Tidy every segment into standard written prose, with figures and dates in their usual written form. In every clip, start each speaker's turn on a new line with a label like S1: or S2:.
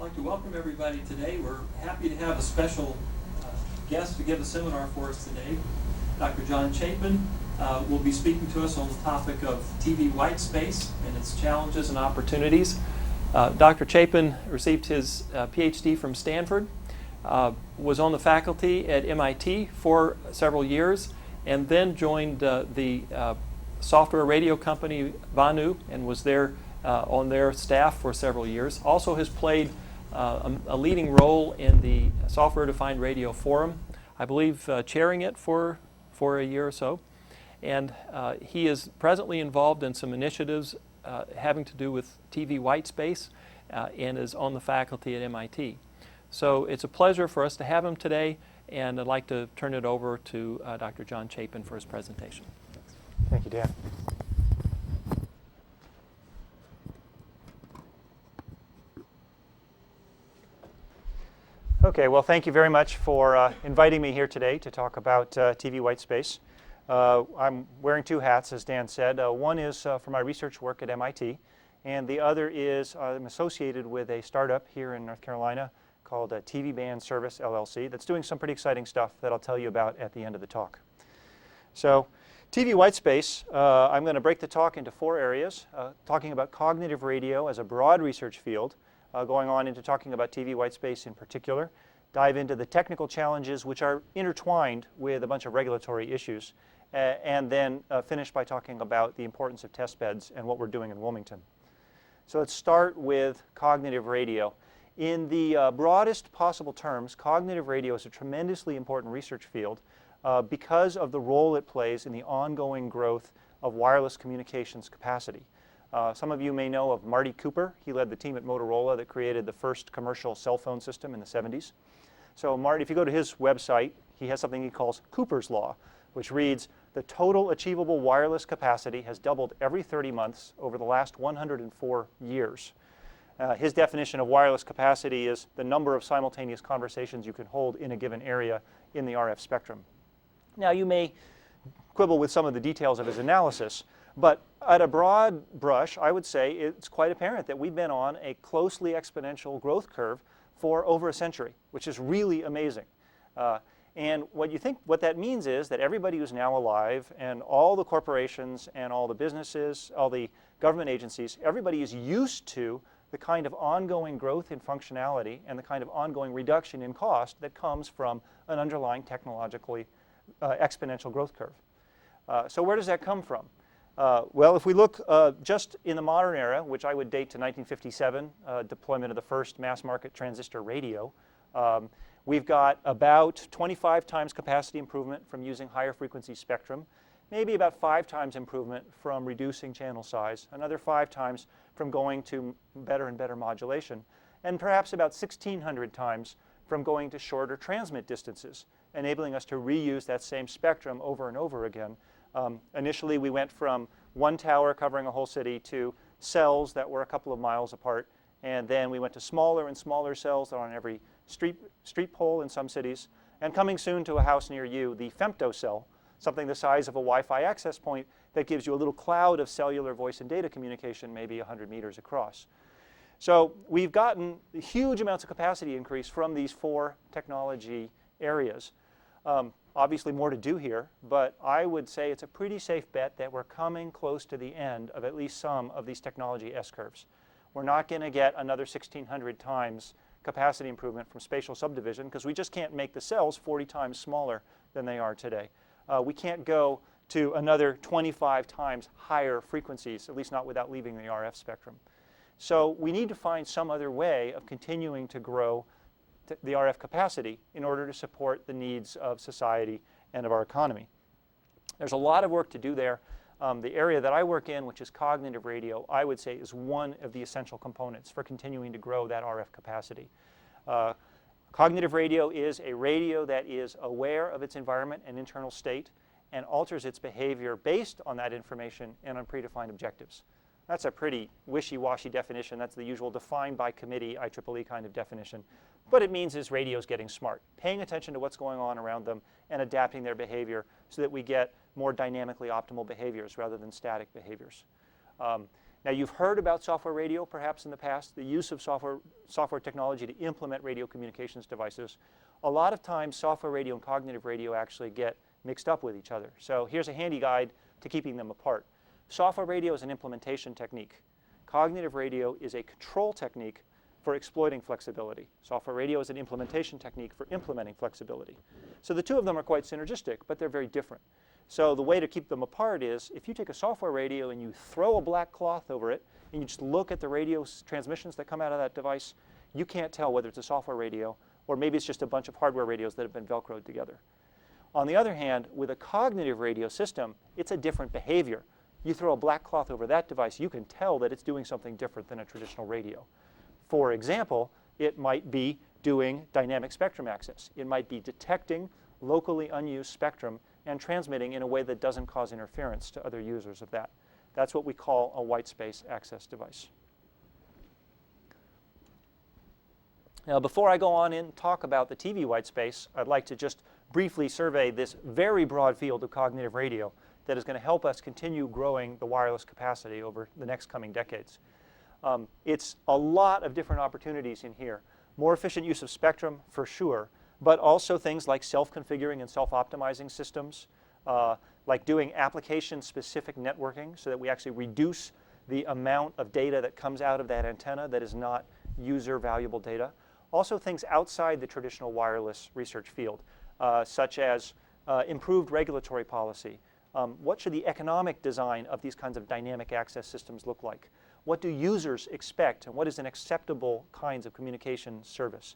S1: I'd like to welcome everybody today. We're happy to have a special guest to give a seminar for us today. Dr. John Chapin will be speaking to us on the topic of TV Whitespace and its challenges and opportunities. Dr. Chapin received his PhD from Stanford, was on the faculty at MIT for several years, and then joined the software radio company Vanu and was there on their staff for several years. Also has played a leading role in the Software-Defined Radio Forum, I believe chairing it for a year or so. And he is presently involved in some initiatives having to do with TV Whitespace and is on the faculty at MIT. So it's a pleasure for us to have him today, and I'd like to turn it over to Dr. John Chapin for his presentation.
S2: Thank you, Dan. Okay, well, thank you very much for inviting me here today to talk about TV Whitespace. I'm wearing two hats, as Dan said. One is for my research work at MIT, and the other is I'm associated with a startup here in North Carolina called Band Service LLC that's doing some pretty exciting stuff that I'll tell you about at the end of the talk. So, TV Whitespace, I'm going to break the talk into four areas, talking about cognitive radio as a broad research field, going on into talking about TV Whitespace in particular, dive into the technical challenges which are intertwined with a bunch of regulatory issues, and then finish by talking about the importance of test beds and what we're doing in Wilmington. So let's start with cognitive radio. In the broadest possible terms, cognitive radio is a tremendously important research field because of the role it plays in the ongoing growth of wireless communications capacity. Some of you may know of Marty Cooper. He led the team at Motorola that created the first commercial cell phone system in the 70s. So Marty, if you go to his website, he has something he calls Cooper's Law, which reads, the total achievable wireless capacity has doubled every 30 months over the last 104 years. His definition of wireless capacity is the number of simultaneous conversations you can hold in a given area in the RF spectrum. Now, you may quibble with some of the details of his analysis, but at a broad brush, I would say it's quite apparent that we've been on a closely exponential growth curve for over a century, which is really amazing. And what that means is that everybody who's now alive and all the corporations and all the businesses, all the government agencies, everybody is used to the kind of ongoing growth in functionality and the kind of ongoing reduction in cost that comes from an underlying technologically exponential growth curve. So where does that come from? Well, if we look just in the modern era, which I would date to 1957, deployment of the first mass market transistor radio, we've got about 25 times capacity improvement from using higher frequency spectrum, maybe about 5 times improvement from reducing channel size, another 5 times from going to better and better modulation, and perhaps about 1,600 times from going to shorter transmit distances, enabling us to reuse that same spectrum over and over again. Initially, we went from one tower covering a whole city to cells that were a couple of miles apart, and then we went to smaller and smaller cells that are on every street pole in some cities, and coming soon to a house near you, the femtocell, something the size of a Wi-Fi access point that gives you a little cloud of cellular voice and data communication, maybe 100 meters across. So we've gotten huge amounts of capacity increase from these four technology areas. Obviously more to do here, but I would say it's a pretty safe bet that we're coming close to the end of at least some of these technology S-curves. We're not going to get another 1,600 times capacity improvement from spatial subdivision because we just can't make the cells 40 times smaller than they are today. We can't go to another 25 times higher frequencies, at least not without leaving the RF spectrum. So we need to find some other way of continuing to grow the RF capacity in order to support the needs of society and of our economy. There's a lot of work to do there. The area that I work in, which is cognitive radio, I would say is one of the essential components for continuing to grow that RF capacity. Cognitive radio is a radio that is aware of its environment and internal state and alters its behavior based on that information and on predefined objectives. That's a pretty wishy-washy definition. That's the usual defined by committee, IEEE kind of definition. What it means is radio's getting smart, paying attention to what's going on around them and adapting their behavior so that we get more dynamically optimal behaviors rather than static behaviors. Now, you've heard about software radio perhaps in the past, the use of software technology to implement radio communications devices. A lot of times, software radio and cognitive radio actually get mixed up with each other. So here's a handy guide to keeping them apart. Software radio is an implementation technique. Cognitive radio is a control technique for exploiting flexibility. Software radio is an implementation technique for implementing flexibility. So the two of them are quite synergistic, but they're very different. So the way to keep them apart is if you take a software radio and you throw a black cloth over it and you just look at the radio transmissions that come out of that device, you can't tell whether it's a software radio or maybe it's just a bunch of hardware radios that have been Velcroed together. On the other hand, with a cognitive radio system, it's a different behavior. You throw a black cloth over that device, you can tell that it's doing something different than a traditional radio. For example, it might be doing dynamic spectrum access. It might be detecting locally unused spectrum and transmitting in a way that doesn't cause interference to other users of that. That's what we call a Whitespace access device. Now, before I go on and talk about the TV Whitespace, I'd like to just briefly survey this very broad field of cognitive radio that is going to help us continue growing the wireless capacity over the next coming decades. It's a lot of different opportunities in here. More efficient use of spectrum, for sure, but also things like self-configuring and self-optimizing systems, like doing application-specific networking so that we actually reduce the amount of data that comes out of that antenna that is not user-valuable data. Also things outside the traditional wireless research field, such as improved regulatory policy. What should the economic design of these kinds of dynamic access systems look like? What do users expect, and what is an acceptable kinds of communication service?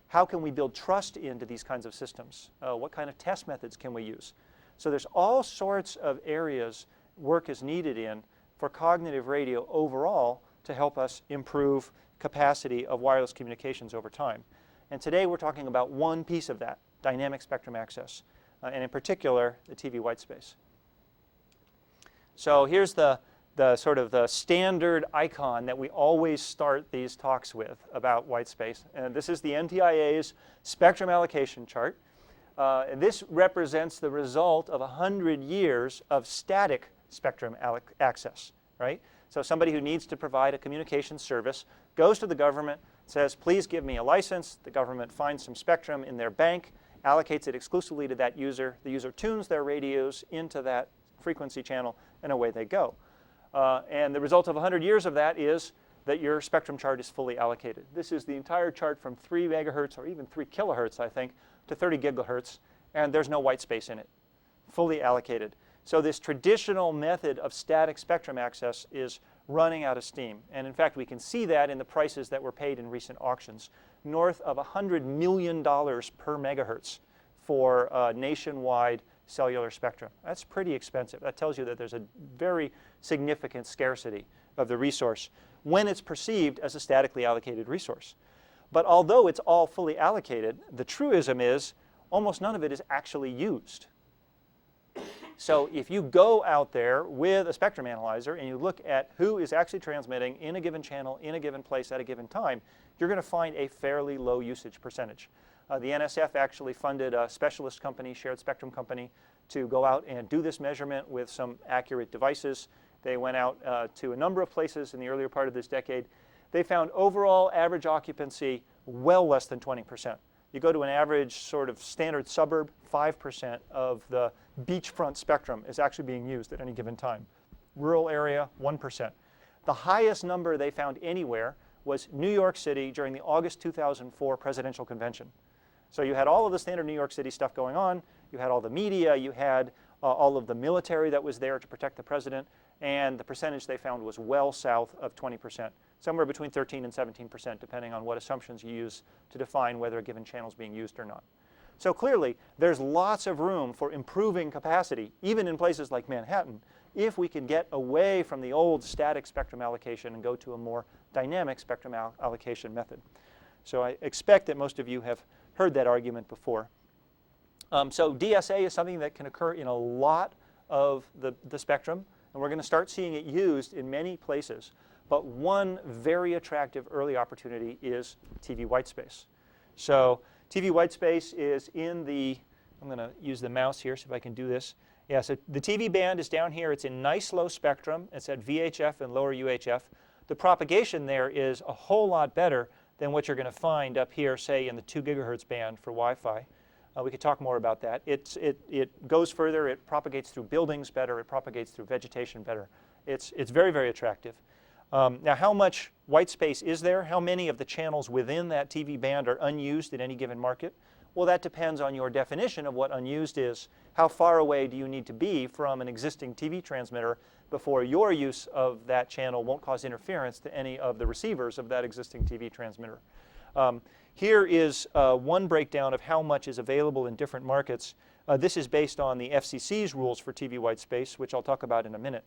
S2: How can we build trust into these kinds of systems? What kind of test methods can we use? So there's all sorts of areas work is needed in for cognitive radio overall to help us improve capacity of wireless communications over time. And today we're talking about one piece of that, dynamic spectrum access, and in particular, the TV Whitespace. So here's the sort of the standard icon that we always start these talks with about Whitespace. And this is the NTIA's spectrum allocation chart. And this represents the result of 100 years of static spectrum access, right? So somebody who needs to provide a communication service goes to the government, says, please give me a license. The government finds some spectrum in their bank, allocates it exclusively to that user. The user tunes their radios into that frequency channel, and away they go. And the result of 100 years of that is that your spectrum chart is fully allocated. This is the entire chart from 3 megahertz or even 3 kilohertz, I think, to 30 gigahertz, and there's no white space in it, fully allocated. So this traditional method of static spectrum access is running out of steam. And in fact, we can see that in the prices that were paid in recent auctions, north of $100 million per megahertz for nationwide cellular spectrum. That's pretty expensive. That tells you that there's a very significant scarcity of the resource when it's perceived as a statically allocated resource. But although it's all fully allocated, the truism is almost none of it is actually used. So if you go out there with a spectrum analyzer and you look at who is actually transmitting in a given channel, in a given place, at a given time, you're going to find a fairly low usage percentage. The NSF actually funded a specialist company, shared spectrum company, to go out and do this measurement with some accurate devices. They went out to a number of places in the earlier part of this decade. They found overall average occupancy well less than 20%. You go to an average sort of standard suburb, 5% of the beachfront spectrum is actually being used at any given time. Rural area, 1%. The highest number they found anywhere was New York City during the August 2004 presidential convention. So you had all of the standard New York City stuff going on. You had all the media. You had all of the military that was there to protect the president. And the percentage they found was well south of 20%, somewhere between 13 and 17%, depending on what assumptions you use to define whether a given channel is being used or not. So clearly, there's lots of room for improving capacity, even in places like Manhattan, if we can get away from the old static spectrum allocation and go to a more dynamic spectrum allocation method. So I expect that most of you have heard that argument before. So DSA is something that can occur in a lot of the spectrum, and we're going to start seeing it used in many places. But one very attractive early opportunity is TV Whitespace. So TV Whitespace is in the, I'm going to use the mouse here, see if I can do this. Yeah, so the TV band is down here. It's in nice low spectrum. It's at VHF and lower UHF. The propagation there is a whole lot better than what you're going to find up here, say, in the 2 gigahertz band for Wi-Fi. We could talk more about that. It goes further. It propagates through buildings better. It propagates through vegetation better. It's very, very attractive. Now, how much white space is there? How many of the channels within that TV band are unused at any given market? Well, that depends on your definition of what unused is. How far away do you need to be from an existing TV transmitter before your use of that channel won't cause interference to any of the receivers of that existing TV transmitter? Here is one breakdown of how much is available in different markets. This is based on the FCC's rules for TV white space, which I'll talk about in a minute.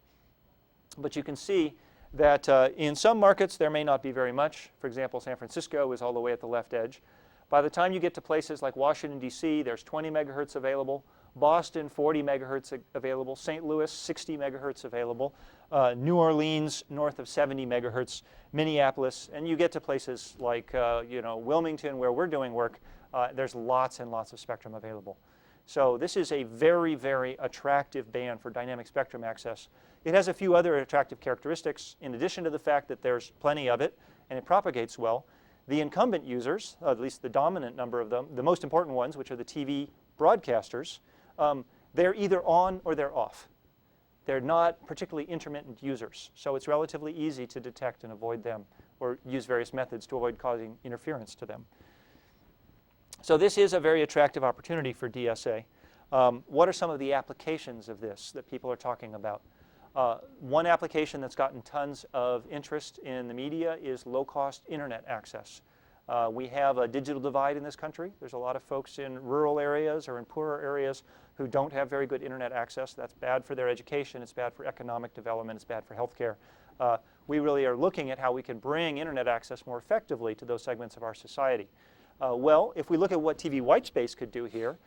S2: But you can see that in some markets there may not be very much. For example, San Francisco is all the way at the left edge. By the time you get to places like Washington, D.C., there's 20 megahertz available. Boston, 40 megahertz available. St. Louis, 60 megahertz available. New Orleans, north of 70 megahertz. Minneapolis, and you get to places like Wilmington, where we're doing work. There's lots and lots of spectrum available. So this is a very, very attractive band for dynamic spectrum access. It has a few other attractive characteristics. In addition to the fact that there's plenty of it and it propagates well, the incumbent users, at least the dominant number of them, the most important ones, which are the TV broadcasters, they're either on or they're off. They're not particularly intermittent users, so it's relatively easy to detect and avoid them or use various methods to avoid causing interference to them. So this is a very attractive opportunity for DSA. What are some of the applications of this that people are talking about? One application that's gotten tons of interest in the media is low-cost internet access. We have a digital divide in this country. There's a lot of folks in rural areas or in poorer areas who don't have very good internet access. That's bad for their education. It's bad for economic development. It's bad for healthcare. We really are looking at how we can bring internet access more effectively to those segments of our society. Well, if we look at what TV Whitespace could do here,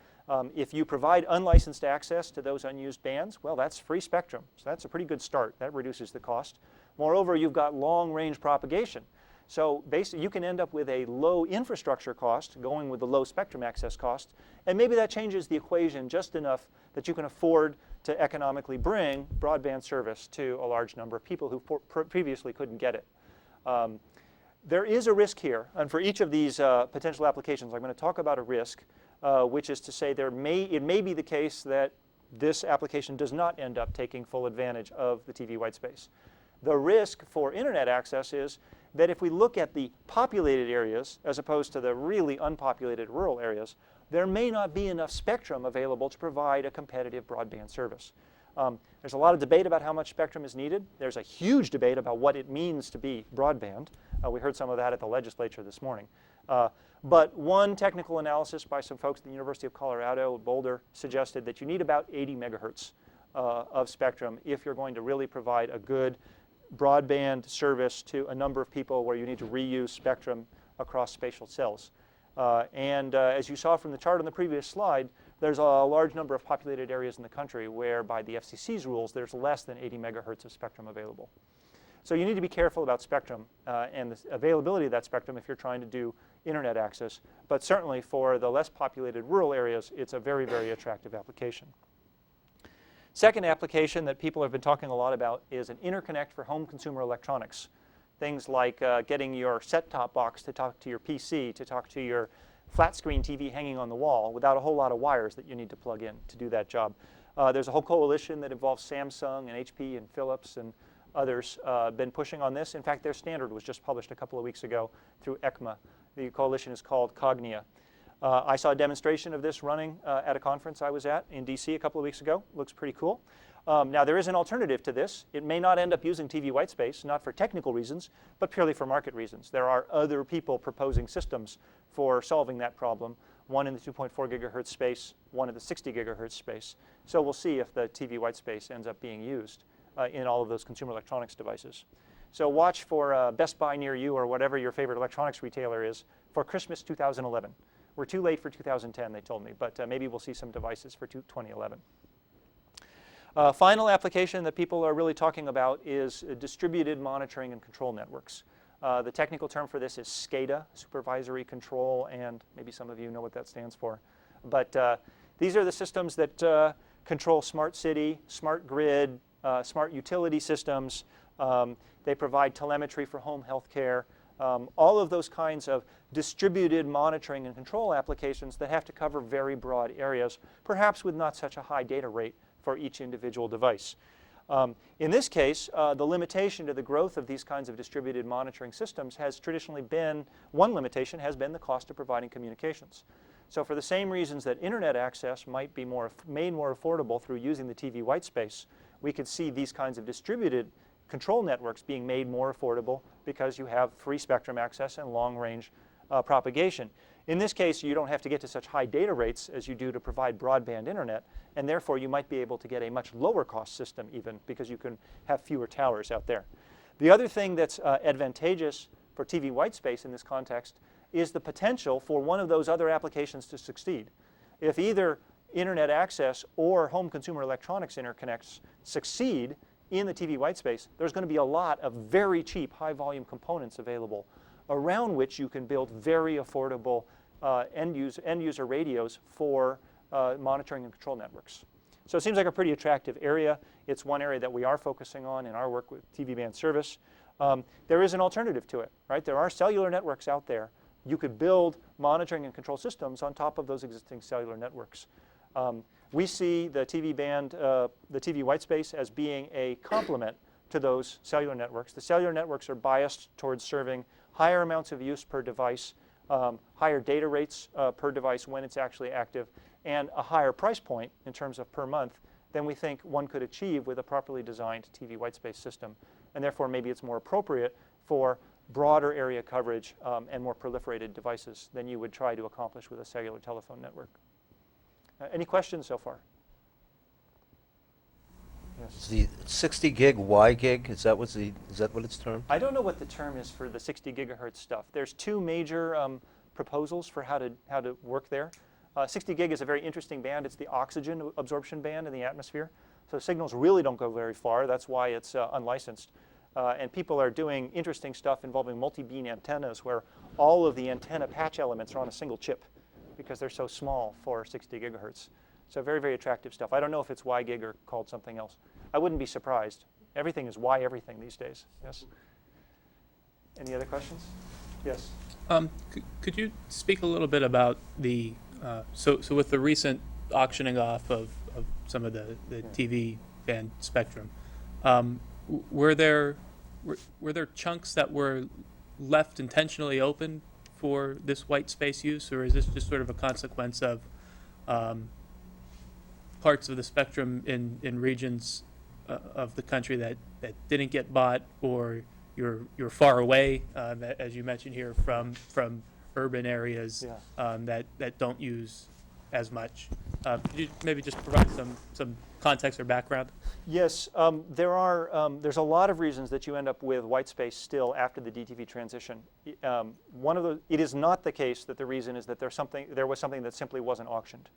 S2: if you provide unlicensed access to those unused bands, well, that's free spectrum. So that's a pretty good start. That reduces the cost. Moreover, you've got long-range propagation. So basically, you can end up with a low infrastructure cost going with the low spectrum access cost, and maybe that changes the equation just enough that you can afford to economically bring broadband service to a large number of people who previously couldn't get it. There is a risk here, and for each of these potential applications, I'm going to talk about a risk, which is to say it may be the case that this application does not end up taking full advantage of the TV whitespace. The risk for internet access is that if we look at the populated areas as opposed to the really unpopulated rural areas, there may not be enough spectrum available to provide a competitive broadband service. There's a lot of debate about how much spectrum is needed. There's a huge debate about what it means to be broadband. We heard some of that at the legislature this morning. But one technical analysis by some folks at the University of Colorado, Boulder, suggested that you need about 80 megahertz of spectrum if you're going to really provide a good broadband service to a number of people where you need to reuse spectrum across spatial cells. As you saw from the chart on the previous slide, there's a large number of populated areas in the country where, by the FCC's rules, there's less than 80 megahertz of spectrum available. So you need to be careful about spectrum and the availability of that spectrum if you're trying to do internet access. But certainly for the less populated rural areas, it's a very, very attractive application. Second application that people have been talking a lot about is an interconnect for home consumer electronics. Things like getting your set-top box to talk to your PC, to talk to your flat-screen TV hanging on the wall without a whole lot of wires that you need to plug in to do that job. There's a whole coalition that involves Samsung and HP and Philips and others been pushing on this. In fact, their standard was just published a couple of weeks ago through ECMA. The coalition is called Cognia. I saw a demonstration of this running at a conference I was at in DC a couple of weeks ago. Looks pretty cool. Now, there is an alternative to this. It may not end up using TV whitespace, not for technical reasons, but purely for market reasons. There are other people proposing systems for solving that problem, one in the 2.4 gigahertz space, one in the 60 gigahertz space. So we'll see if the TV whitespace ends up being used in all of those consumer electronics devices. So watch for Best Buy near you or whatever your favorite electronics retailer is for Christmas 2011. We're too late for 2010, they told me, but maybe we'll see some devices for 2011. Final application that people are really talking about is distributed monitoring and control networks. The technical term for this is SCADA, supervisory control, and maybe some of you know what that stands for. But these are the systems that control smart city, smart grid, smart utility systems. They provide telemetry for home health care. All of those kinds of distributed monitoring and control applications that have to cover very broad areas, perhaps with not such a high data rate for each individual device. In this case, the limitation to the growth of these kinds of distributed monitoring systems has traditionally been, one limitation has been the cost of providing communications. So for the same reasons that internet access might be made more affordable through using the TV white space, we could see these kinds of distributed control networks being made more affordable because you have free spectrum access and long-range propagation. In this case, you don't have to get to such high data rates as you do to provide broadband internet, and therefore you might be able to get a much lower cost system even because you can have fewer towers out there. The other thing that's advantageous for TV white space in this context is the potential for one of those other applications to succeed. If either internet access or home consumer electronics interconnects succeed in the TV white space, there's going to be a lot of very cheap high volume components available around which you can build very affordable end user radios for monitoring and control networks. So it seems like a pretty attractive area. It's one area that we are focusing on in our work with TV Band Service. There is an alternative to it, right? There are cellular networks out there. You could build monitoring and control systems on top of those existing cellular networks. We see the TV band, the TV white space as being a complement to those cellular networks. The cellular networks are biased towards serving higher amounts of use per device, higher data rates per device when it's actually active, and a higher price point in terms of per month than we think one could achieve with a properly designed TV white space system. And therefore, maybe it's more appropriate for broader area coverage and more proliferated devices than you would try to accomplish with a cellular telephone network. Any questions so far? Yes.
S3: The 60 gig Y gig, is that what it's termed?
S2: I don't know what the term is for the 60 gigahertz stuff. There's two major proposals for how to work there. 60 gig is a very interesting band. It's the oxygen absorption band in the atmosphere. So signals really don't go very far. That's why it's unlicensed. And people are doing interesting stuff involving multi-beam antennas where all of the antenna patch elements are on a single chip because they're so small for 60 gigahertz. So very, very attractive stuff. I don't know if it's Y gig or called something else. I wouldn't be surprised. Everything is Y everything these days. Yes? Any other questions? Yes?
S4: Could you speak a little bit about the, so with the recent auctioning off of some of the TV band spectrum, were there chunks that were left intentionally open for this white space use, or is this just sort of a consequence of parts of the spectrum in regions of the country that didn't get bought, or you're far away, as you mentioned here, from urban areas that don't use as much? Could you maybe just provide some context or background?
S2: Yes, there's a lot of reasons that you end up with white space still after the DTV transition. It is not the case that the reason is that there was something that simply wasn't auctioned.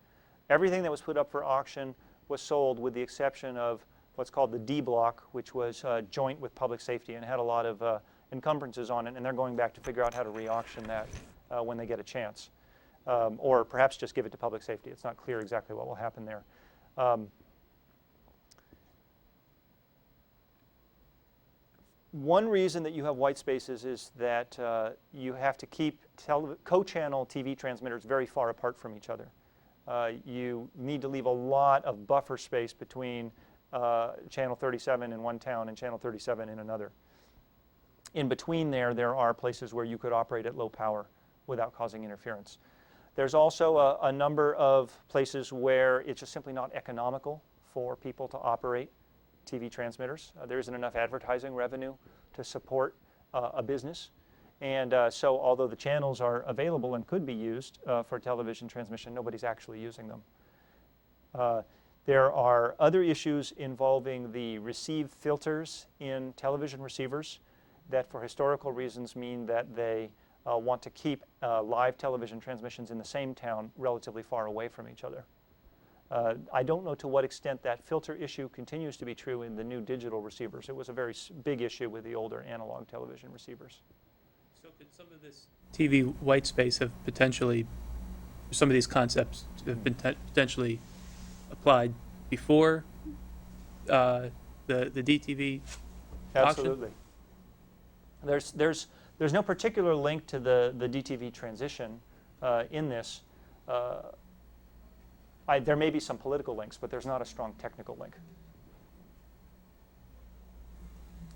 S2: Everything that was put up for auction was sold with the exception of what's called the D block, which was joint with public safety and had a lot of encumbrances on it, and they're going back to figure out how to re-auction that when they get a chance. Or perhaps just give it to public safety. It's not clear exactly what will happen there. One reason that you have white spaces is that you have to keep co-channel TV transmitters very far apart from each other. You need to leave a lot of buffer space between channel 37 in one town and channel 37 in another. In between there are places where you could operate at low power without causing interference. There's also a number of places where it's just simply not economical for people to operate TV transmitters. There isn't enough advertising revenue to support a business. And so although the channels are available and could be used for television transmission, nobody's actually using them. There are other issues involving the receive filters in television receivers that for historical reasons mean that they want to keep live television transmissions in the same town relatively far away from each other. I don't know to what extent that filter issue continues to be true in the new digital receivers. It was a very big issue with the older analog television receivers.
S4: So could some of this TV white space have potentially, some of these concepts have been potentially applied before the DTV auction?
S2: Absolutely. There's no particular link to the DTV transition in this. There may be some political links, but there's not a strong technical link.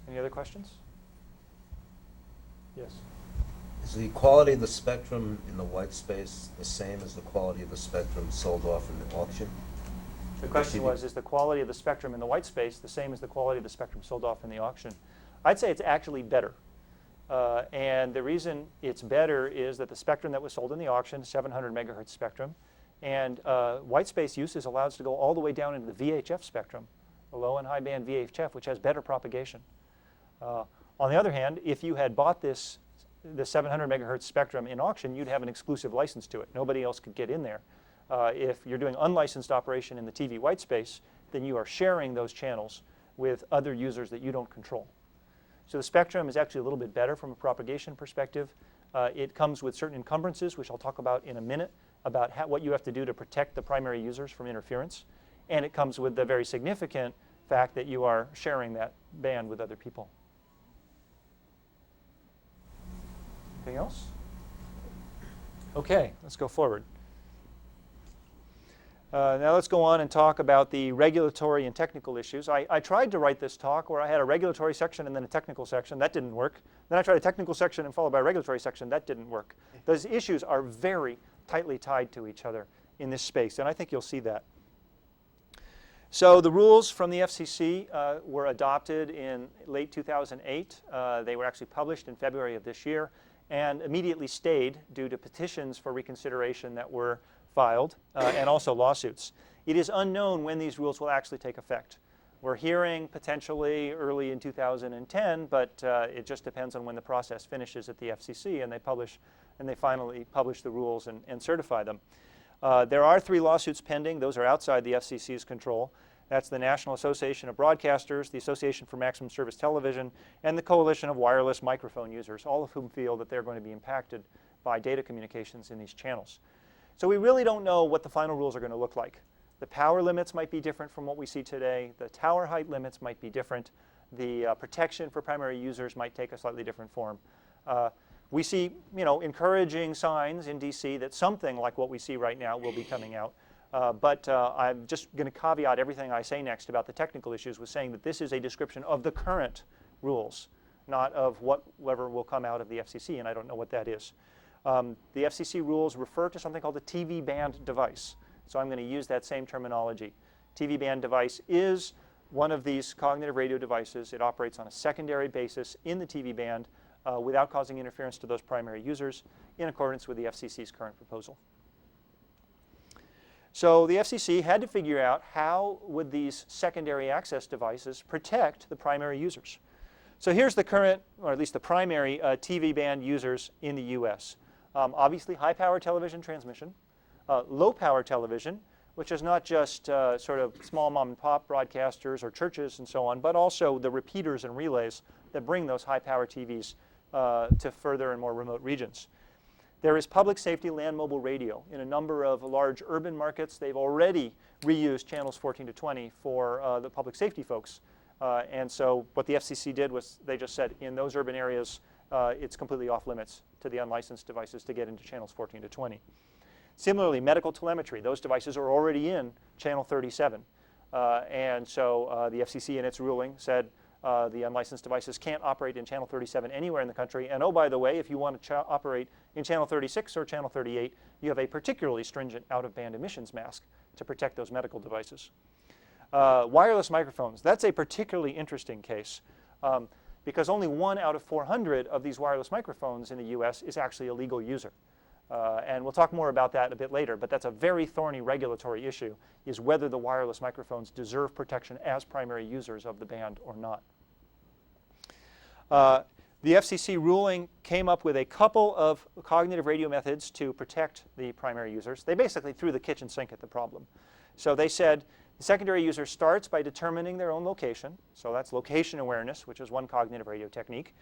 S2: Any other questions? Yes.
S3: Is the quality of the spectrum in the white space the same as the quality of the spectrum sold off in the auction?
S2: The question was, is the quality of the spectrum in the white space the same as the quality of the spectrum sold off in the auction? I'd say it's actually better. And the reason it's better is that the spectrum that was sold in the auction, 700 megahertz spectrum, and white space use is allowed to go all the way down into the VHF spectrum, the low and high band VHF, which has better propagation. On the other hand, if you had bought the 700 megahertz spectrum in auction, you'd have an exclusive license to it. Nobody else could get in there. If you're doing unlicensed operation in the TV white space, then you are sharing those channels with other users that you don't control. So the spectrum is actually a little bit better from a propagation perspective. It comes with certain encumbrances, which I'll talk about in a minute, about what you have to do to protect the primary users from interference. And it comes with the very significant fact that you are sharing that band with other people. Anything else? Okay, let's go forward. Now let's go on and talk about the regulatory and technical issues. I tried to write this talk where I had a regulatory section and then a technical section. That didn't work. Then I tried a technical section and followed by a regulatory section. That didn't work. Those issues are very tightly tied to each other in this space, and I think you'll see that. So the rules from the FCC were adopted in late 2008. They were actually published in February of this year and immediately stayed due to petitions for reconsideration that were filed and also lawsuits. It is unknown when these rules will actually take effect. We're hearing potentially early in 2010, but it just depends on when the process finishes at the FCC and they finally publish the rules and certify them. There are 3 lawsuits pending. Those are outside the FCC's control. That's the National Association of Broadcasters, the Association for Maximum Service Television, and the Coalition of Wireless Microphone Users, all of whom feel that they're going to be impacted by data communications in these channels. So we really don't know what the final rules are going to look like. The power limits might be different from what we see today. The tower height limits might be different. The protection for primary users might take a slightly different form. We see, encouraging signs in DC that something like what we see right now will be coming out. But I'm just going to caveat everything I say next about the technical issues with saying that this is a description of the current rules, not of whatever will come out of the FCC, and I don't know what that is. The FCC rules refer to something called the TV band device. So I'm going to use that same terminology. TV band device is one of these cognitive radio devices. It operates on a secondary basis in the TV band without causing interference to those primary users in accordance with the FCC's current proposal. So the FCC had to figure out how would these secondary access devices protect the primary users. So here's the current, or at least the primary TV band users in the US. Obviously high power television transmission, low power television, which is not just sort of small mom and pop broadcasters or churches and so on, but also the repeaters and relays that bring those high power TVs to further and more remote regions. There is public safety land mobile radio. In a number of large urban markets, they've already reused channels 14 to 20 for the public safety folks. And so what the FCC did was they just said in those urban areas, it's completely off limits to the unlicensed devices to get into channels 14 to 20. Similarly, medical telemetry, those devices are already in channel 37. And so the FCC in its ruling said the unlicensed devices can't operate in channel 37 anywhere in the country. And oh, by the way, if you want to operate in channel 36 or channel 38, you have a particularly stringent out-of-band emissions mask to protect those medical devices. Wireless microphones, that's a particularly interesting case because only 1 out of 400 of these wireless microphones in the US is actually a legal user. And we'll talk more about that a bit later, but that's a very thorny regulatory issue, is whether the wireless microphones deserve protection as primary users of the band or not. The FCC ruling came up with a couple of cognitive radio methods to protect the primary users. They basically threw the kitchen sink at the problem. So they said the secondary user starts by determining their own location. So that's location awareness, which is one cognitive radio technique.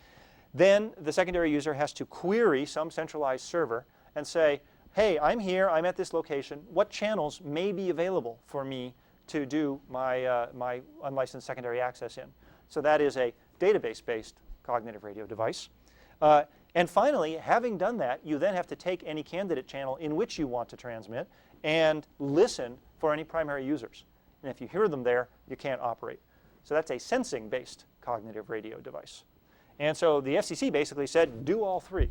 S2: Then the secondary user has to query some centralized server and say, hey, I'm here, I'm at this location. What channels may be available for me to do my, my unlicensed secondary access in. So that is a database-based cognitive radio device. And finally, having done that, you then have to take any candidate channel in which you want to transmit and listen for any primary users. And if you hear them there, you can't operate. So that's a sensing-based cognitive radio device. And so the FCC basically said, do all three.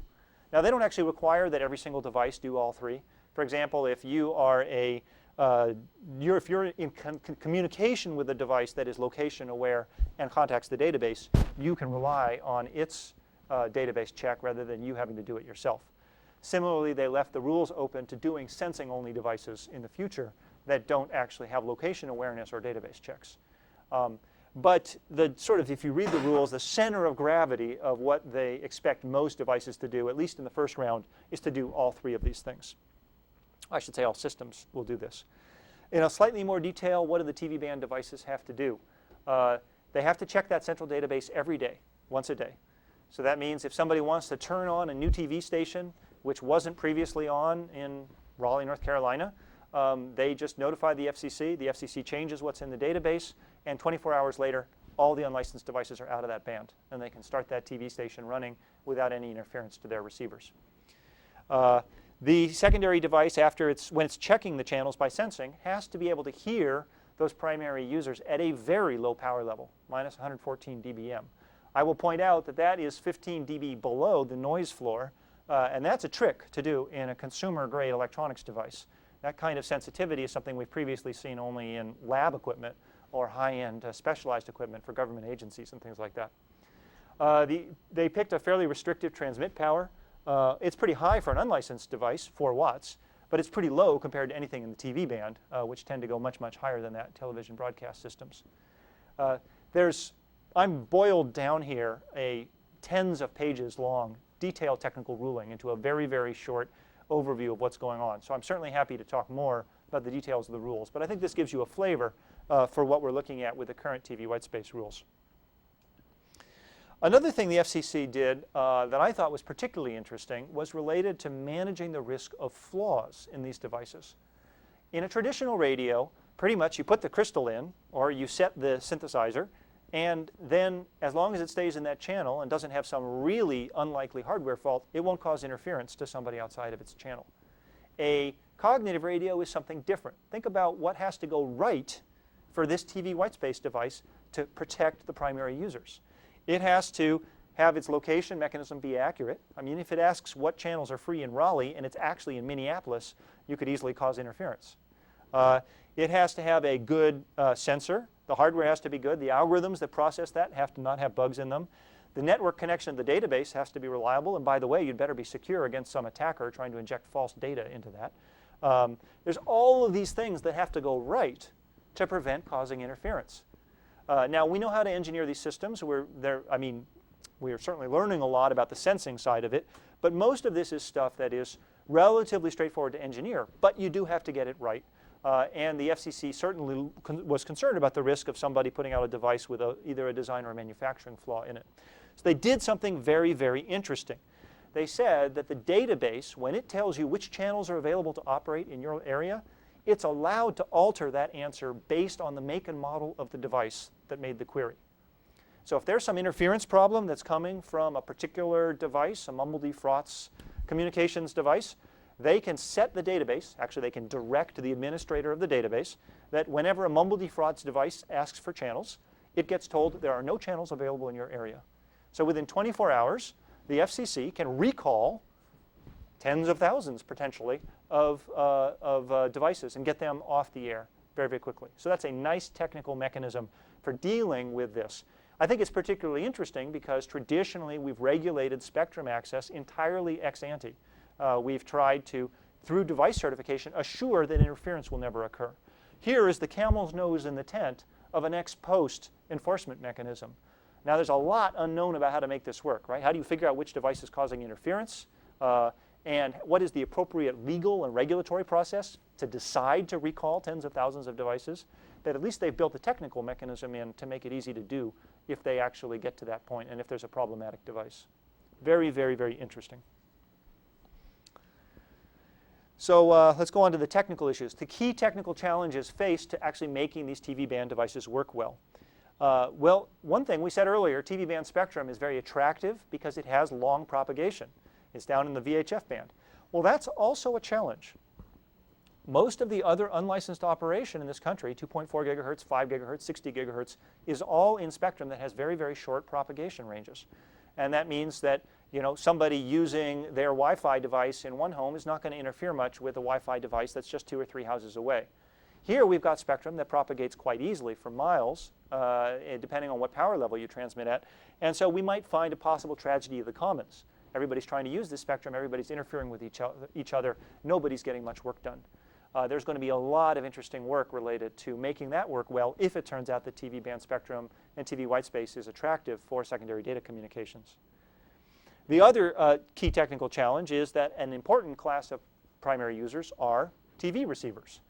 S2: Now, they don't actually require that every single device do all three. For example, if you are if you're in communication with a device that is location aware and contacts the database, you can rely on its database check rather than you having to do it yourself. Similarly, they left the rules open to doing sensing-only devices in the future that don't actually have location awareness or database checks. But if you read the rules, the center of gravity of what they expect most devices to do, at least in the first round, is to do all three of these things. I should say all systems will do this. In a slightly more detail, what do the TV band devices have to do? They have to check that central database every day, once a day. So that means if somebody wants to turn on a new TV station, which wasn't previously on in Raleigh, North Carolina, they just notify the FCC. The FCC changes what's in the database, and 24 hours later, all the unlicensed devices are out of that band, and they can start that TV station running without any interference to their receivers. The secondary device, when it's checking the channels by sensing, has to be able to hear those primary users at a very low power level, minus 114 dBm. I will point out that that is 15 dB below the noise floor, and that's a trick to do in a consumer-grade electronics device. That kind of sensitivity is something we've previously seen only in lab equipment or high-end specialized equipment for government agencies and things like that. They picked a fairly restrictive transmit power. It's pretty high for an unlicensed device, 4 watts, but it's pretty low compared to anything in the TV band, which tend to go much, much higher than that, television broadcast systems. I'm boiled down here a tens of pages long detailed technical ruling into a very, very short overview of what's going on. So I'm certainly happy to talk more about the details of the rules, but I think this gives you a flavor for what we're looking at with the current TV Whitespace rules. Another thing the FCC did that I thought was particularly interesting was related to managing the risk of flaws in these devices. In a traditional radio, pretty much you put the crystal in, or you set the synthesizer, and then as long as it stays in that channel and doesn't have some really unlikely hardware fault, it won't cause interference to somebody outside of its channel. A cognitive radio is something different. Think about what has to go right for this TV Whitespace device to protect the primary users. It has to have its location mechanism be accurate. I mean, if it asks what channels are free in Raleigh and it's actually in Minneapolis, you could easily cause interference. It has to have a good sensor. The hardware has to be good. The algorithms that process that have to not have bugs in them. The network connection to the database has to be reliable. And by the way, you'd better be secure against some attacker trying to inject false data into that. There's all of these things that have to go right to prevent causing interference. Now, we know how to engineer these systems. We are certainly learning a lot about the sensing side of it. But most of this is stuff that is relatively straightforward to engineer. But you do have to get it right. And the FCC certainly was concerned about the risk of somebody putting out a device with either a design or a manufacturing flaw in it. So they did something very, very interesting. They said that the database, when it tells you which channels are available to operate in your area, it's allowed to alter that answer based on the make and model of the device that made the query. So if there's some interference problem that's coming from a particular device, a mumbledy-fraughts communications device, they can set the database, actually they can direct the administrator of the database, that whenever a mumbledy-fraughts device asks for channels, it gets told that there are no channels available in your area. So within 24 hours, the FCC can recall tens of thousands, potentially, of devices and get them off the air very, very quickly. So that's a nice technical mechanism for dealing with this. I think it's particularly interesting because traditionally we've regulated spectrum access entirely ex ante. We've tried to, through device certification, assure that interference will never occur. Here is the camel's nose in the tent of an ex post enforcement mechanism. Now there's a lot unknown about how to make this work, right? How do you figure out which device is causing interference? And what is the appropriate legal and regulatory process to decide to recall tens of thousands of devices? That at least they've built a technical mechanism in to make it easy to do if they actually get to that point and if there's a problematic device. Very, very, very interesting. So let's go on to the technical issues. The key technical challenges faced to actually making these TV band devices work well. Well, one thing we said earlier, TV band spectrum is very attractive because it has long propagation. It's down in the VHF band. Well, that's also a challenge. Most of the other unlicensed operation in this country, 2.4 gigahertz, 5 gigahertz, 60 gigahertz, is all in spectrum that has very, very short propagation ranges. And that means that somebody using their Wi-Fi device in one home is not going to interfere much with a Wi-Fi device that's just 2 or 3 houses away. Here we've got spectrum that propagates quite easily for miles, depending on what power level you transmit at. And so we might find a possible tragedy of the commons. Everybody's trying to use this spectrum, everybody's interfering with each other, nobody's getting much work done. There's going to be a lot of interesting work related to making that work well if it turns out that TV band spectrum and TV whitespace is attractive for secondary data communications. The other key technical challenge is that an important class of primary users are TV receivers.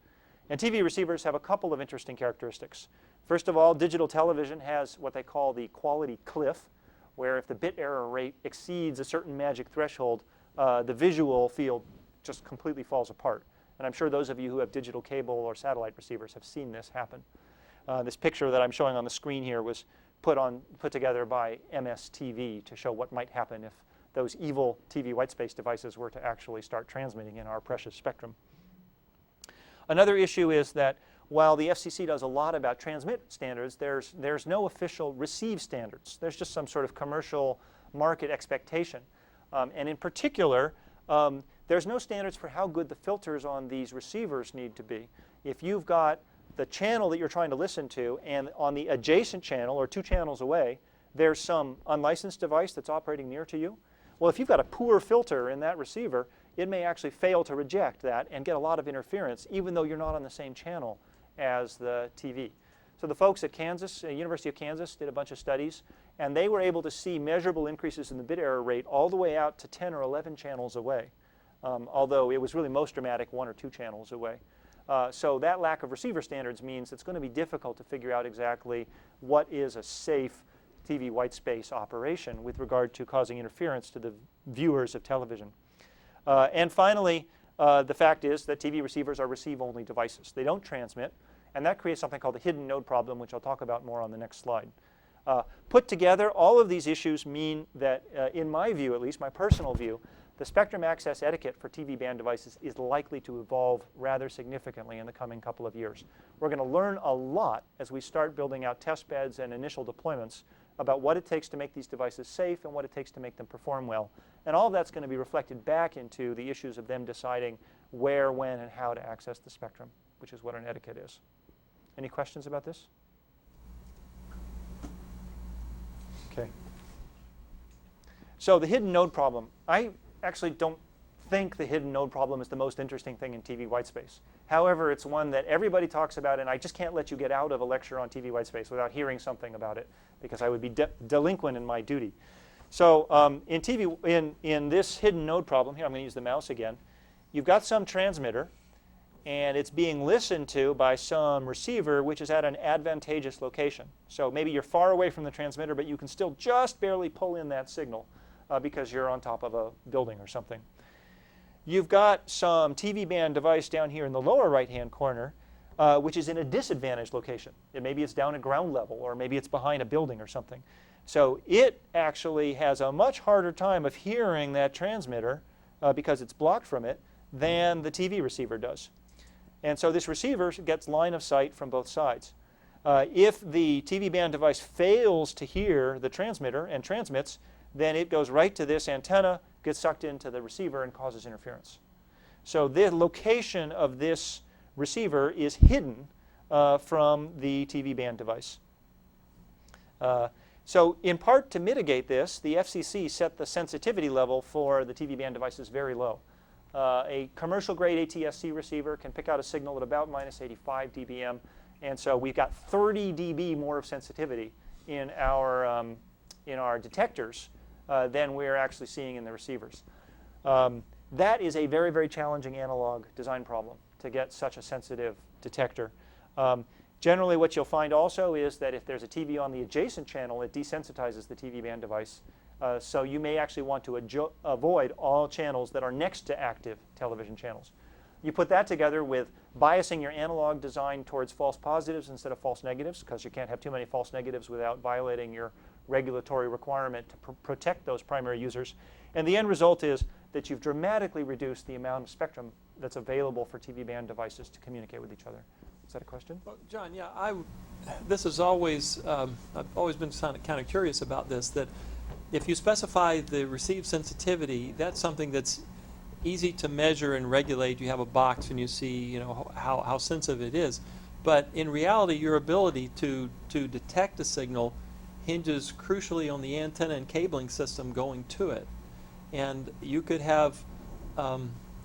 S2: And TV receivers have a couple of interesting characteristics. First of all, digital television has what they call the quality cliff, where if the bit error rate exceeds a certain magic threshold, the visual field just completely falls apart. And I'm sure those of you who have digital cable or satellite receivers have seen this happen. This picture that I'm showing on the screen here was put together by MSTV to show what might happen if those evil TV whitespace devices were to actually start transmitting in our precious spectrum. Another issue is that while the FCC does a lot about transmit standards, there's no official receive standards. There's just some sort of commercial market expectation. And in particular, there's no standards for how good the filters on these receivers need to be. If you've got the channel that you're trying to listen to, and on the adjacent channel, or 2 channels away, there's some unlicensed device that's operating near to you, well, if you've got a poor filter in that receiver, it may actually fail to reject that and get a lot of interference, even though you're not on the same channel as the TV. So the folks at Kansas, University of Kansas, did a bunch of studies, and they were able to see measurable increases in the bit error rate all the way out to 10 or 11 channels away. Although it was really most dramatic 1 or 2 channels away. So that lack of receiver standards means it's going to be difficult to figure out exactly what is a safe TV whitespace operation with regard to causing interference to the viewers of television. And finally, the fact is that TV receivers are receive-only devices. They don't transmit, and that creates something called the hidden node problem, which I'll talk about more on the next slide. Put together, all of these issues mean that, in my view, at least my personal view, the spectrum access etiquette for TV band devices is likely to evolve rather significantly in the coming couple of years. We're going to learn a lot as we start building out test beds and initial deployments about what it takes to make these devices safe and what it takes to make them perform well. And all of that's going to be reflected back into the issues of them deciding where, when, and how to access the spectrum, which is what an etiquette is. Any questions about this? Okay. So the hidden node problem. I actually don't think the hidden node problem is the most interesting thing in TV whitespace. However, it's one that everybody talks about, and I just can't let you get out of a lecture on TV whitespace without hearing something about it, because I would be delinquent in my duty. So in this hidden node problem, here I'm going to use the mouse again, you've got some transmitter, and it's being listened to by some receiver which is at an advantageous location. So maybe you're far away from the transmitter, but you can still just barely pull in that signal because you're on top of a building or something. You've got some TV band device down here in the lower right-hand corner, which is in a disadvantaged location. Maybe it's down at ground level, or maybe it's behind a building or something. So it actually has a much harder time of hearing that transmitter because it's blocked from it than the TV receiver does. And so this receiver gets line of sight from both sides. If the TV band device fails to hear the transmitter and transmits, then it goes right to this antenna, gets sucked into the receiver, and causes interference. So the location of this receiver is hidden from the TV band device. So in part to mitigate this, the FCC set the sensitivity level for the TV band devices very low. A commercial grade ATSC receiver can pick out a signal at about minus 85 dBm, and so we've got 30 dB more of sensitivity in our detectors than we're actually seeing in the receivers. That is a very, very challenging analog design problem to get such a sensitive detector. Generally, what you'll find also is that if there's a TV on the adjacent channel, it desensitizes the TV band device. So you may actually want to avoid all channels that are next to active television channels. You put that together with biasing your analog design towards false positives instead of false negatives, because you can't have too many false negatives without violating your regulatory requirement to protect those primary users. And the end result is that you've dramatically reduced the amount of spectrum that's available for TV band devices to communicate with each other. Is that a question?
S1: Well, John, yeah, this is always, I've always been kind of curious about this, that if you specify the receive sensitivity, that's something that's easy to measure and regulate. You have a box and you see, you know, how sensitive it is. But in reality, your ability to detect a signal hinges crucially on the antenna and cabling system going to it. And you could have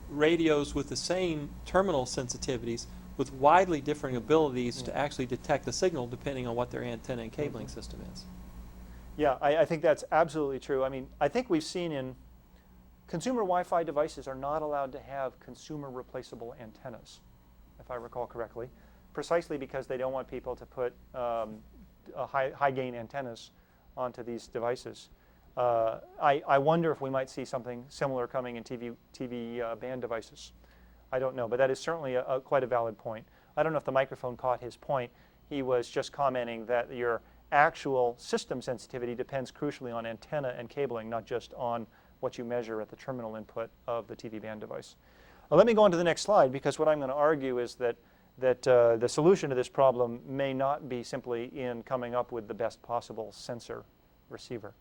S1: radios with the same terminal sensitivities with widely differing abilities to actually detect the signal depending on what their antenna and cabling system is.
S2: Yeah, I think that's absolutely true. I mean, I think we've seen in consumer Wi-Fi devices are not allowed to have consumer replaceable antennas, if I recall correctly, precisely because they don't want people to put high gain antennas onto these devices. I wonder if we might see something similar coming in TV band devices. I don't know, but that is certainly quite a valid point. I don't know if the microphone caught his point. He was just commenting that your actual system sensitivity depends crucially on antenna and cabling, not just on what you measure at the terminal input of the TV band device. Let me go on to the next slide, because what I'm going to argue is that the solution to this problem may not be simply in coming up with the best possible sensor receiver.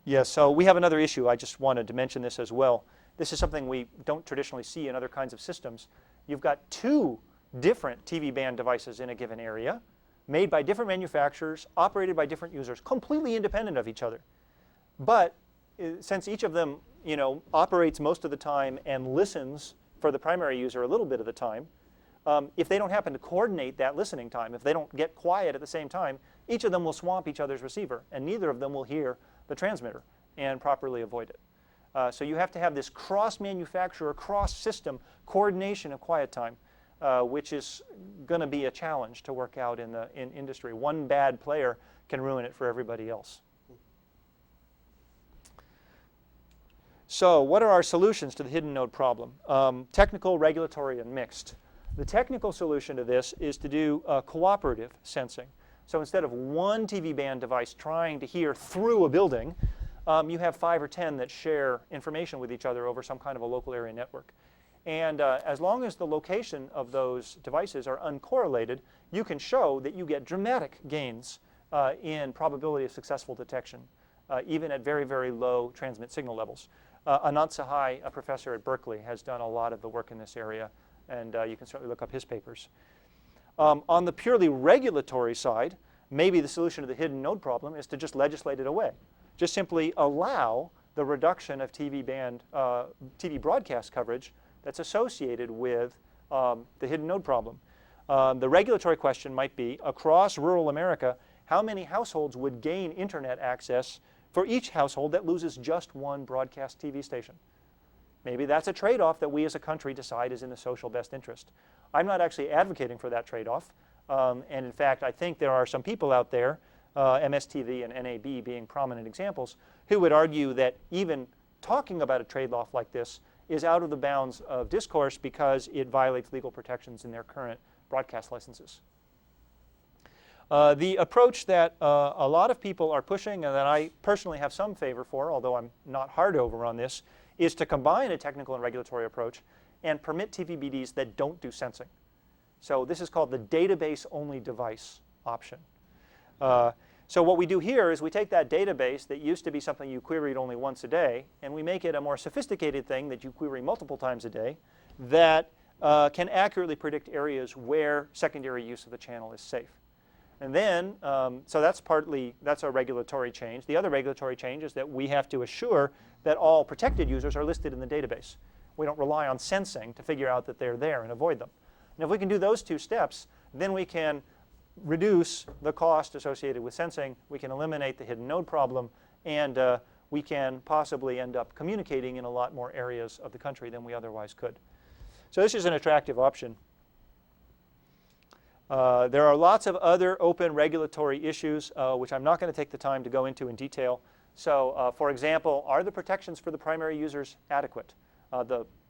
S2: Yeah, so we have another issue. I just wanted to mention this as well. This is something we don't traditionally see in other kinds of systems. You've got two different TV band devices in a given area, made by different manufacturers, operated by different users, completely independent of each other. But since each of them, you know, operates most of the time and listens for the primary user a little bit of the time, if they don't happen to coordinate that listening time, if they don't get quiet at the same time, each of them will swamp each other's receiver, and neither of them will hear the transmitter and properly avoid it. So you have to have this cross-manufacturer, cross-system coordination of quiet time, which is going to be a challenge to work out in industry. One bad player can ruin it for everybody else. So what are our solutions to the hidden node problem? Technical, regulatory, and mixed. The technical solution to this is to do cooperative sensing. So instead of one TV band device trying to hear through a building, you have 5 or 10 that share information with each other over some kind of a local area network. And as long as the location of those devices are uncorrelated, you can show that you get dramatic gains in probability of successful detection, even at very, very low transmit signal levels. Anant Sahai, a professor at Berkeley, has done a lot of the work in this area, and you can certainly look up his papers. On the purely regulatory side, maybe the solution to the hidden node problem is to just legislate it away. Just simply allow the reduction of TV broadcast coverage that's associated with the hidden node problem. The regulatory question might be, across rural America, how many households would gain internet access for each household that loses just one broadcast TV station? Maybe that's a trade-off that we as a country decide is in the social best interest. I'm not actually advocating for that trade-off. And in fact, I think there are some people out there, MSTV and NAB being prominent examples, who would argue that even talking about a trade-off like this is out of the bounds of discourse because it violates legal protections in their current broadcast licenses. The approach that a lot of people are pushing and that I personally have some favor for, although I'm not hard over on this, is to combine a technical and regulatory approach and permit TVBDs that don't do sensing. So this is called the database-only device option. So what we do here is we take that database that used to be something you queried only once a day, and we make it a more sophisticated thing that you query multiple times a day that can accurately predict areas where secondary use of the channel is safe. And then, so that's a regulatory change. The other regulatory change is that we have to assure that all protected users are listed in the database. We don't rely on sensing to figure out that they're there and avoid them. And if we can do those two steps, then we can reduce the cost associated with sensing, we can eliminate the hidden node problem, and we can possibly end up communicating in a lot more areas of the country than we otherwise could. So this is an attractive option. There are lots of other open regulatory issues, which I'm not going to take the time to go into in detail. So, for example, are the protections for the primary users adequate?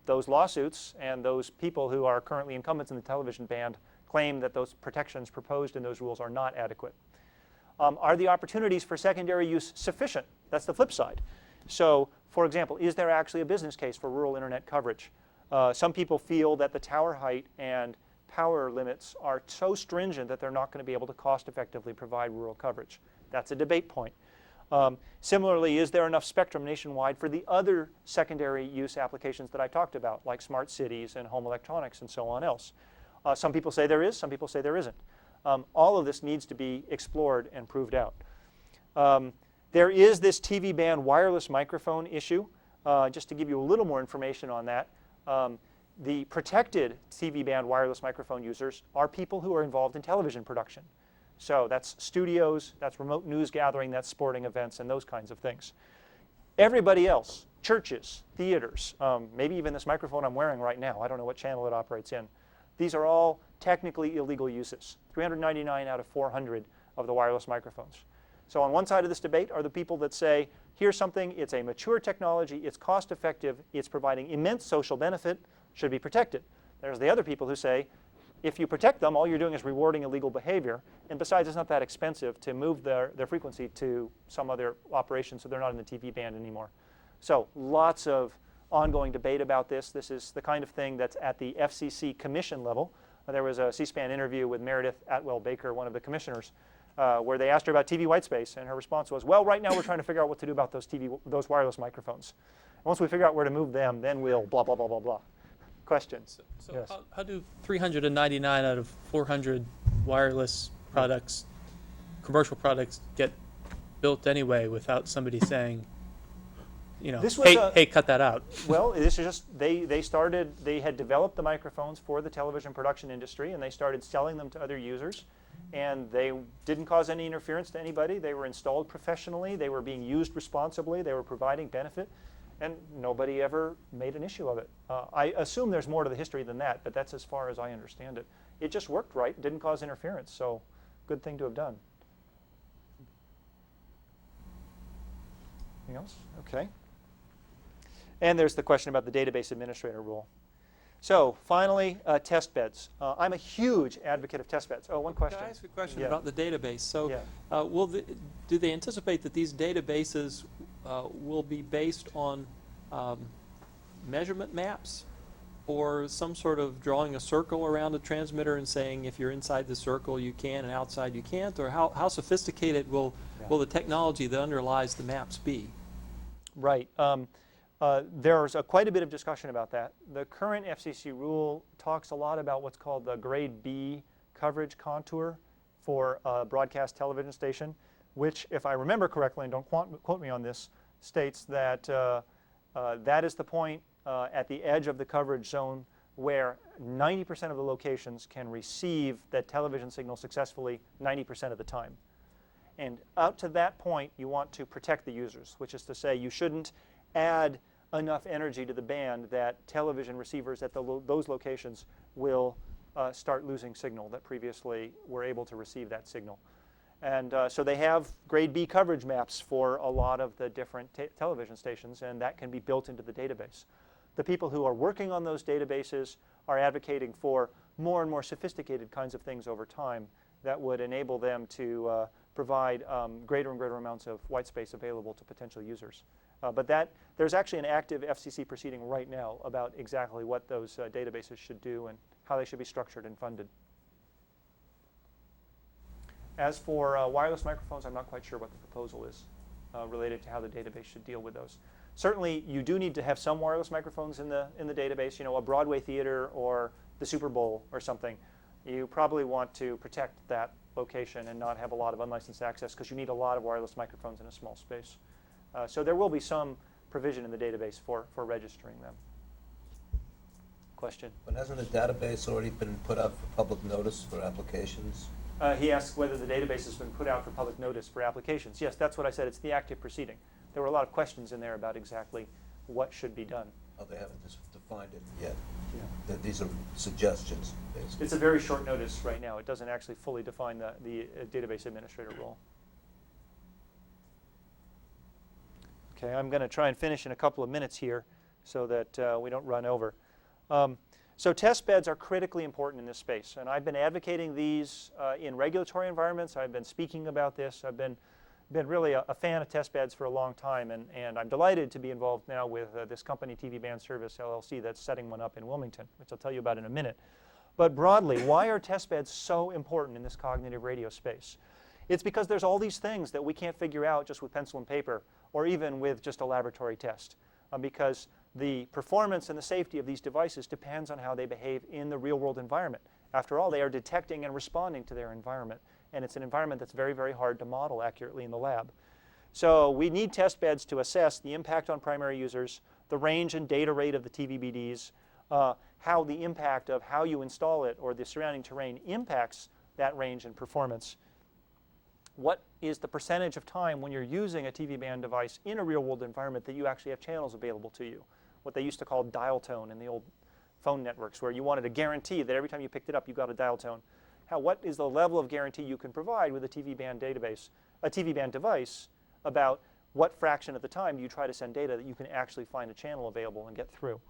S2: Those lawsuits and those people who are currently incumbents in the television band claim that those protections proposed in those rules are not adequate. Are the opportunities for secondary use sufficient? That's the flip side. So, for example, is there actually a business case for rural internet coverage? Some people feel that the tower height and power limits are so stringent that they're not going to be able to cost effectively provide rural coverage. That's a debate point. Similarly, is there enough spectrum nationwide for the other secondary use applications that I talked about, like smart cities and home electronics and so on else? Some people say there is, some people say there isn't. All of this needs to be explored and proved out. There is this TV band wireless microphone issue. Just to give you a little more information on that, the protected TV band wireless microphone users are people who are involved in television production. So that's studios, that's remote news gathering, that's sporting events, and those kinds of things. Everybody else, churches, theaters, maybe even this microphone I'm wearing right now, I don't know what channel it operates in. These are all technically illegal uses, 399 out of 400 of the wireless microphones. So on one side of this debate are the people that say, here's something, it's a mature technology, it's cost effective, it's providing immense social benefit, should be protected. There's the other people who say, if you protect them, all you're doing is rewarding illegal behavior, and besides, it's not that expensive to move their frequency to some other operation so they're not in the TV band anymore. So lots of ongoing debate about this. This is the kind of thing that's at the FCC commission level. There was a C-SPAN interview with Meredith Atwell-Baker, one of the commissioners, where they asked her about TV Whitespace, and her response was, well, right now we're trying to figure out what to do about those wireless microphones. Once we figure out where to move them, then we'll blah, blah, blah, blah, blah. Questions?
S4: So
S2: Yes.
S4: how do 399 out of 400 wireless products, commercial products, get built anyway without somebody saying, you know, hey, cut that out?
S2: Well, this is just, they had developed the microphones for the television production industry, and they started selling them to other users, and they didn't cause any interference to anybody. They were installed professionally, they were being used responsibly, they were providing benefit, and nobody ever made an issue of it. I assume there's more to the history than that, but that's as far as I understand it. It just worked right, didn't cause interference, so good thing to have done. Anything else? Okay. And there's the question about the database administrator rule. So finally, test beds. I'm a huge advocate of test beds. Oh, one question.
S1: Can I ask a question
S2: Yeah.
S1: about the database? So
S2: Yeah.
S1: do they anticipate that these databases will be based on measurement maps or some sort of drawing a circle around a transmitter and saying if you're inside the circle you can and outside you can't? Or how sophisticated will the technology that underlies the maps be?
S2: Right. There's quite a bit of discussion about that. The current FCC rule talks a lot about what's called the grade B coverage contour for a broadcast television station, which, if I remember correctly, and don't quote me on this, states that that is the point at the edge of the coverage zone where 90% of the locations can receive that television signal successfully 90% of the time. And out to that point, you want to protect the users, which is to say you shouldn't add enough energy to the band that television receivers at those locations will start losing signal that previously were able to receive that signal. And so they have grade B coverage maps for a lot of the different television stations, and that can be built into the database. The people who are working on those databases are advocating for more and more sophisticated kinds of things over time that would enable them to provide greater and greater amounts of white space available to potential users. But there's actually an active FCC proceeding right now about exactly what those databases should do and how they should be structured and funded. As for wireless microphones, I'm not quite sure what the proposal is related to how the database should deal with those. Certainly, you do need to have some wireless microphones in the database. You know, a Broadway theater or the Super Bowl or something. You probably want to protect that location and not have a lot of unlicensed access because you need a lot of wireless microphones in a small space. So there will be some provision in the database for registering them. Question?
S3: But hasn't a database already been put out for public notice for applications?
S2: He asked whether the database has been put out for public notice for applications. Yes, that's what I said. It's the active proceeding. There were a lot of questions in there about exactly what should be done.
S3: Oh, they haven't defined it yet.
S2: Yeah.
S3: These are suggestions, basically.
S2: It's a very short notice right now. It doesn't actually fully define the database administrator role. Okay, I'm going to try and finish in a couple of minutes here. so that we don't run over. So test beds are critically important in this space, and I've been advocating these in regulatory environments. I've been speaking about this. I've been really a fan of test beds for a long time, and I'm delighted to be involved now with this company, Band Service LLC, that's setting one up in Wilmington, which I'll tell you about in a minute. But broadly, why are test beds so important in this cognitive radio space? It's because there's all these things that we can't figure out just with pencil and paper, or even with just a laboratory test, because the performance and the safety of these devices depends on how they behave in the real-world environment. After all, they are detecting and responding to their environment, and it's an environment that's very, very hard to model accurately in the lab. So we need test beds to assess the impact on primary users, the range and data rate of the TVBDs, how the impact of how you install it or the surrounding terrain impacts that range and performance. What is the percentage of time when you're using a TV band device in a real-world environment that you actually have channels available to you? What they used to call dial tone in the old phone networks, where you wanted a guarantee that every time you picked it up, you got a dial tone. What is the level of guarantee you can provide with a TV band database, a TV band device, about what fraction of the time do you try to send data that you can actually find a channel available and get through?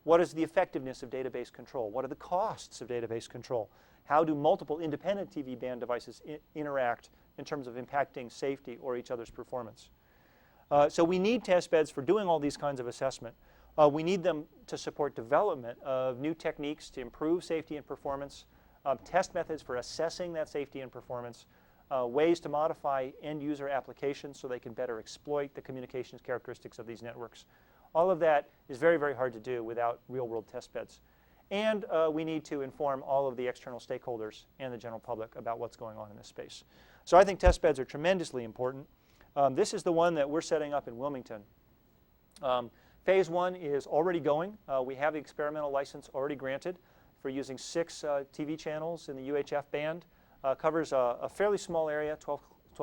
S2: What is the effectiveness of database control? What are the costs of database control? How do multiple independent TV band devices interact in terms of impacting safety or each other's performance? So we need test beds for doing all these kinds of assessment. We need them to support development of new techniques to improve safety and performance, test methods for assessing that safety and performance, ways to modify end-user applications so they can better exploit the communications characteristics of these networks. All of that is very, very hard to do without real-world test beds. And we need to inform all of the external stakeholders and the general public about what's going on in this space. So I think test beds are tremendously important. This is the one that we're setting up in Wilmington. Phase 1 is already going. We have the experimental license already granted for using 6 TV channels in the UHF band. Covers a fairly small area, 12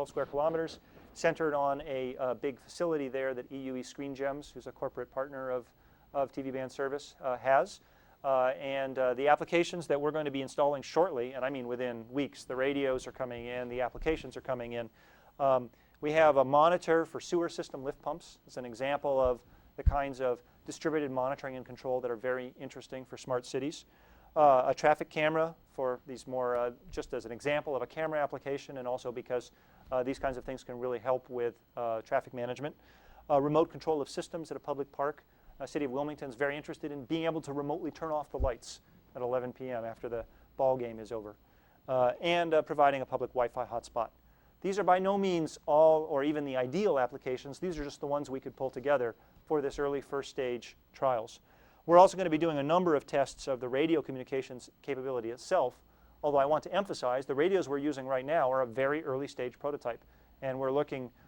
S2: square kilometers, centered on a big facility there that EUE Screen Gems, who's a corporate partner of TV Band Service, has. The applications that we're going to be installing shortly, and I mean within weeks, the radios are coming in, the applications are coming in. We have a monitor for sewer system lift pumps. It's an example of the kinds of distributed monitoring and control that are very interesting for smart cities. A traffic camera for these more, just as an example of a camera application, and also because these kinds of things can really help with traffic management. Remote control of systems at a public park. City of Wilmington is very interested in being able to remotely turn off the lights at 11 p.m. after the ball game is over. And providing a public Wi-Fi hotspot. These are by no means all or even the ideal applications. These are just the ones we could pull together for this early first stage trials. We're also going to be doing a number of tests of the radio communications capability itself, although I want to emphasize the radios we're using right now are a very early stage prototype. And we're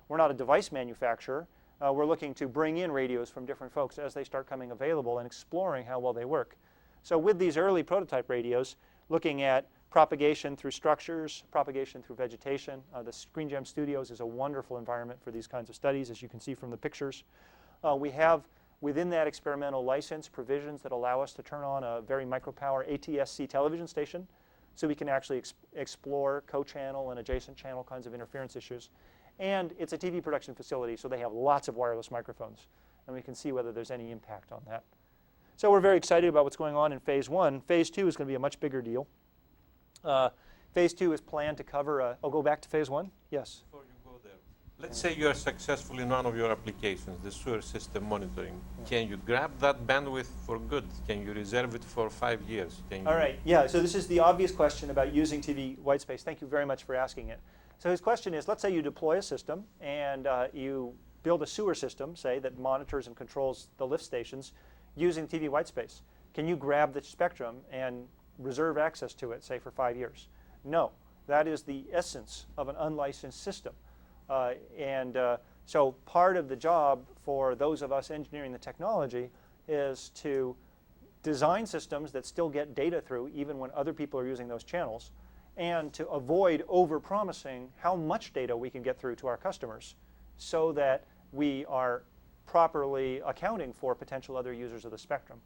S2: not a device manufacturer. We're looking to bring in radios from different folks as they start coming available and exploring how well they work. So with these early prototype radios, looking at propagation through structures, propagation through vegetation. The Screen Gem Studios is a wonderful environment for these kinds of studies, as you can see from the pictures. We have within that experimental license provisions that allow us to turn on a very micropower ATSC television station, so we can actually explore co-channel and adjacent channel kinds of interference issues. And it's a TV production facility, so they have lots of wireless microphones, and we can see whether there's any impact on that. So we're very excited about what's going on in Phase 1. Phase 2 is going to be a much bigger deal. Phase 2 is planned to cover, go back to Phase 1? Yes?
S5: Before you go there, let's say you are successful in one of your applications, the sewer system monitoring. Yeah. Can you grab that bandwidth for good? Can you reserve it for 5 years?
S2: All right, yeah, so this is the obvious question about using TV Whitespace. Thank you very much for asking it. So his question is, let's say you deploy a system and you build a sewer system, say, that monitors and controls the lift stations using TV Whitespace. Can you grab the spectrum and reserve access to it, say, for 5 years? No. That is the essence of an unlicensed system. So part of the job for those of us engineering the technology is to design systems that still get data through even when other people are using those channels, and to avoid over-promising how much data we can get through to our customers so that we are properly accounting for potential other users of the spectrum.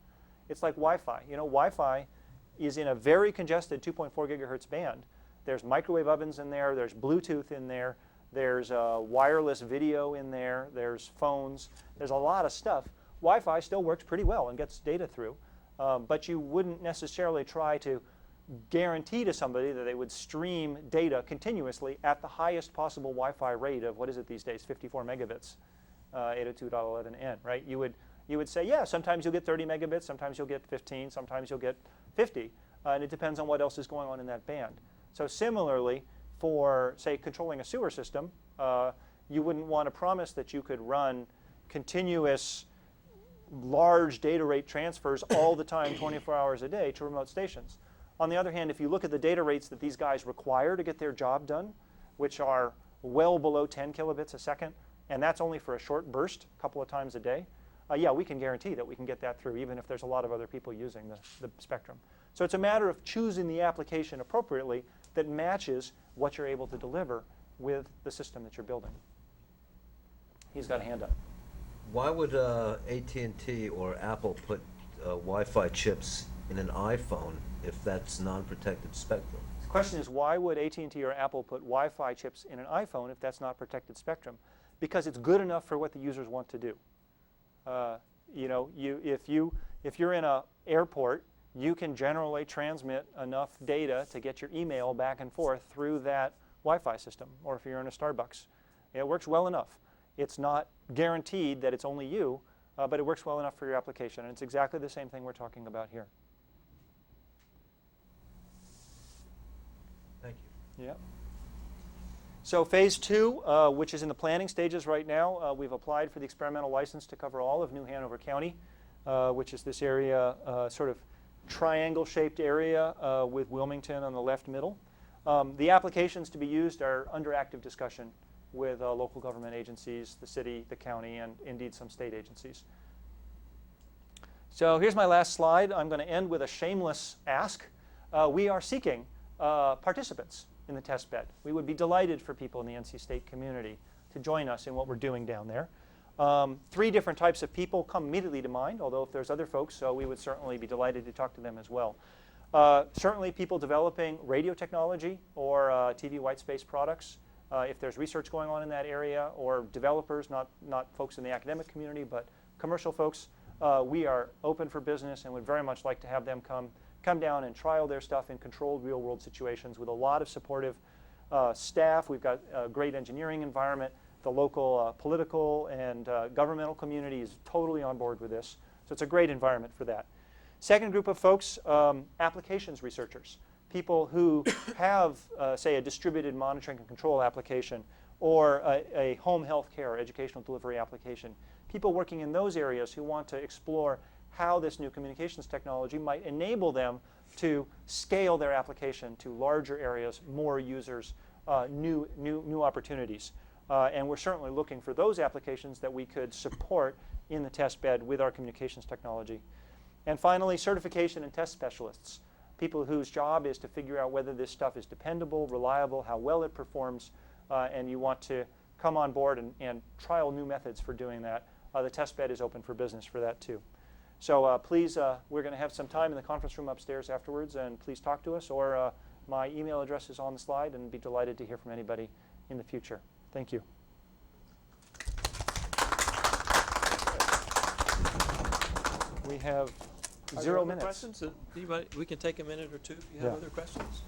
S2: It's like Wi-Fi. You know, Wi-Fi is in a very congested 2.4 gigahertz band. There's microwave ovens in there, there's Bluetooth in there, there's wireless video in there, there's phones, there's a lot of stuff. Wi-Fi still works pretty well and gets data through, but you wouldn't necessarily try to guarantee to somebody that they would stream data continuously at the highest possible Wi-Fi rate of, what is it these days, 54 megabits, 802.11n, right? You would say, yeah, sometimes you'll get 30 megabits, sometimes you'll get 15, sometimes you'll get 50, and it depends on what else is going on in that band. So similarly, for, say, controlling a sewer system, you wouldn't want to promise that you could run continuous large data rate transfers all the time, 24 hours a day, to remote stations. On the other hand, if you look at the data rates that these guys require to get their job done, which are well below 10 kilobits a second, and that's only for a short burst, a couple of times a day, yeah, we can guarantee that we can get that through, even if there's a lot of other people using the spectrum. So it's a matter of choosing the application appropriately that matches what you're able to deliver with the system that you're building. He's got a hand up.
S3: Why would AT&T or Apple put Wi-Fi chips in an iPhone if that's non-protected spectrum?
S2: The question is, why would AT&T or Apple put Wi-Fi chips in an iPhone if that's not protected spectrum? Because it's good enough for what the users want to do. You know, if you're in an airport, you can generally transmit enough data to get your email back and forth through that Wi-Fi system. Or if you're in a Starbucks, it works well enough. It's not guaranteed that it's only you, but it works well enough for your application. And it's exactly the same thing we're talking about here.
S3: Thank you.
S2: Yeah. So phase 2, which is in the planning stages right now, we've applied for the experimental license to cover all of New Hanover County, which is this area, sort of triangle-shaped area with Wilmington on the left middle. The applications to be used are under active discussion with local government agencies, the city, the county, and indeed some state agencies. So here's my last slide. I'm going to end with a shameless ask. We are seeking participants in the test bed. We would be delighted for people in the NC State community to join us in what we're doing down there. 3 different types of people come immediately to mind, although if there's other folks, we would certainly be delighted to talk to them as well. Certainly people developing radio technology or TV Whitespace products. If there's research going on in that area, or developers, not folks in the academic community, but commercial folks, we are open for business and would very much like to have them come down and trial their stuff in controlled real-world situations with a lot of supportive staff. We've got a great engineering environment. The local political and governmental community is totally on board with this. So it's a great environment for that. Second group of folks, applications researchers. People who have, say, a distributed monitoring and control application or a home health care or educational delivery application. People working in those areas who want to explore how this new communications technology might enable them to scale their application to larger areas, more users, new opportunities. And we're certainly looking for those applications that we could support in the test bed with our communications technology. And finally, certification and test specialists. People whose job is to figure out whether this stuff is dependable, reliable, how well it performs, and you want to come on board and trial new methods for doing that. The test bed is open for business for that too. So please, we're going to have some time in the conference room upstairs afterwards, and please talk to us, or my email address is on the slide, and be delighted to hear from anybody in the future. Thank you. We have
S6: Are
S2: 0
S6: there other
S2: minutes.
S6: questions? We can take a minute or two if you have other questions.